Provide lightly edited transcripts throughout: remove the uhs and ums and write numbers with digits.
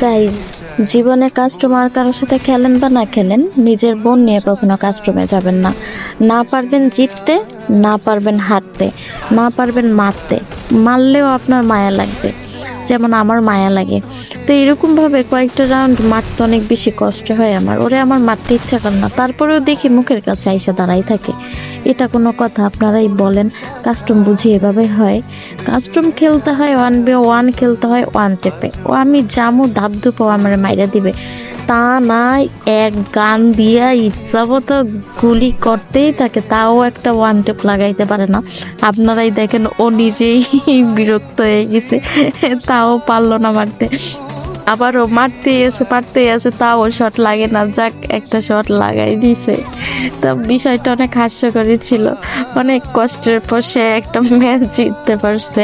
Guys, জীবনে customer কারোর সাথে খেলেন বা না খেলেন, নিজের বোন নিয়ে কখনো কাস্টমে যাবেন না। না পারবেন জিততে, না পারবেন হারতে, না পারবেন মারতে, মারলেও আপনার মায়া লাগবে, যেমন আমার মায়া লাগে। তো এরকমভাবে কয়েকটা রাউন্ড মারতে অনেক বেশি কষ্ট হয় আমার, ওরে আমার মারতে ইচ্ছা করে না, তারপরেও দেখি মুখের কাছে আইসা দাঁড়াই থাকে। এটা কোনো কথা? আপনারাই বলেন। কাস্টম বুঝি এভাবে হয়? কাস্টম খেলতে হয় 1v1, খেলতে হয় 1 টেপে। ও আমি জামু ধাপধুপ আমার মাইরা দিবে, তা নাই এক গান দিয়া ইচ্ছামতো গুলি করতেই থাকে, তাও একটা 1 টেপ লাগাইতে পারে না। আপনারাই দেখেন, ও নিজেই বিরক্ত হয়ে গেছে, তাও পারলো না মারতে। আবারও পারতেই আছে, তাও শট লাগে না। যাক, একটা শট লাগাই দিছে। তো বিষয়টা অনেক হাস্যকরই ছিল। অনেক কষ্টের পর সে একটা ম্যাচ জিততে পারছে।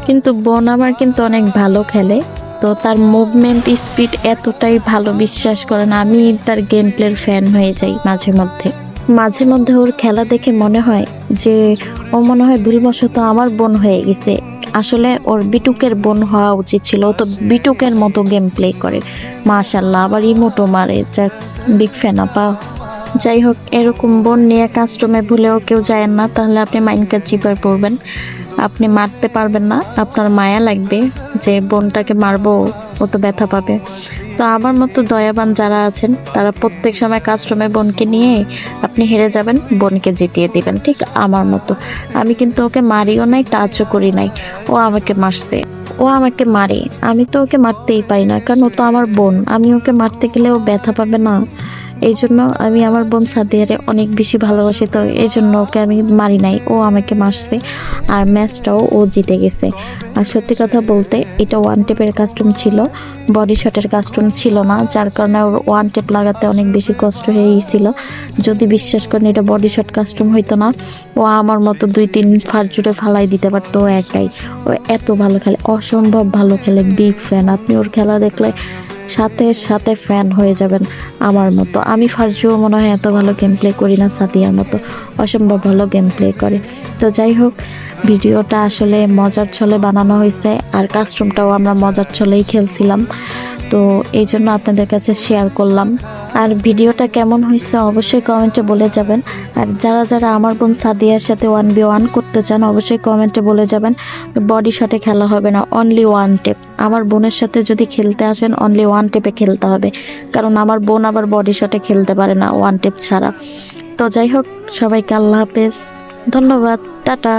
কিন্তু বোন আমার কিন্তু অনেক ভালো খেলে। তো তার মুভমেন্ট স্পিড এতটাই ভালো, বিশ্বাস করেন আমি তার গেম প্লের ফ্যান হয়ে যাই মাঝে মধ্যে ওর খেলা দেখে মনে হয় যে ও মনে হয় ভুলবশত আমার বোন হয়ে গেছে। আসলে ওর বিটুকের বোন হওয়া উচিত ছিল। ও তো বিটুকের মতো গেম প্লে করে, মাশাল্লাহ। আবার ইমোটো মারে, যাক, বিগ ফ্যান আপা। যাই হোক, এরকম বোন নিয়ে কাস্টমে ভুলেও কেউ যায় না, তাহলে আপনি মাইন্ডকার চিপায় পড়বেন। আপনি মারতে পারবেন না, আপনার মায়া লাগবে যে বোনটাকে মারবো, ও তো ব্যথা পাবে। তো আমার মতো দয়াবান যারা আছেন, তারা প্রত্যেক সময় কাস্টমে বোনকে নিয়ে আপনি হেরে যাবেন, বোনকে জিতিয়ে দিবেন, ঠিক আমার মতো। আমি কিন্তু ওকে মারিও নাই, টাচও করি নাই। ও আমাকে মারছে, ও আমাকে মারে, আমি তো ওকে মারতেই পারি না, কারণ ও তো আমার বোন। আমি ওকে মারতে গেলে ও ব্যথা পাবে না? এই জন্য আমি আমার বোন সাদিয়ারে অনেক বেশি ভালোবাসি, তো এই জন্য ওকে আমি মারি নাই, ও আমাকে মারছে। আর ম্যাচটাও ও জিতে গেছে। আর সত্যি কথা বলতে, এটা 1 টেপের কাস্টম ছিল, বডি শটের কাস্টম ছিল না, যার কারণে ওর 1 টেপ লাগাতে অনেক বেশি কষ্ট হয়ে গেছিল। যদি বিশ্বাস করেন, এটা বডি শট কাস্টম হইতো না, ও আমার মতো 2-3 ফার জুড়ে ফালাই দিতে পারতো ও একাই। ও এত ভালো খেলে, অসম্ভব ভালো খেলে, বিগ ফ্যান। আপনি ওর খেলা দেখলে সাথে সাথে ফ্যান হয়ে যাবেন আমার মতো। আমি ফার্জুও মনে হয় এত ভালো গেম প্লে করি না, সাদিয়ার মতো অসম্ভব ভালো গেম প্লে করে। তো যাই হোক, ভিডিওটা আসলে মজার ছলে বানানো হয়েছে, আর কাস্টমটাও আমরা মজার ছলেই খেলছিলাম, তো এই জন্য আপনাদের কাছে শেয়ার করলাম। আর ভিডিওটা কেমন হয়েছে অবশ্যই কমেন্টে বলে যাবেন। আর যারা যারা আমার বোন সাদিয়ার সাথে 1v1 করতে চান, অবশ্যই কমেন্টে বলে যাবেন। বডি শটে খেলা হবে না, অনলি 1 টেপ। আমার বোনের সাথে যদি খেলতে আসেন, অনলি 1 টেপে খেলতে হবে, কারণ আমার বোন আবার বডি শটে খেলতে পারে না 1 টেপ ছাড়া। তো যাই হোক, সবাইকে আল্লাহ হাফেজ, ধন্যবাদ, টাটা।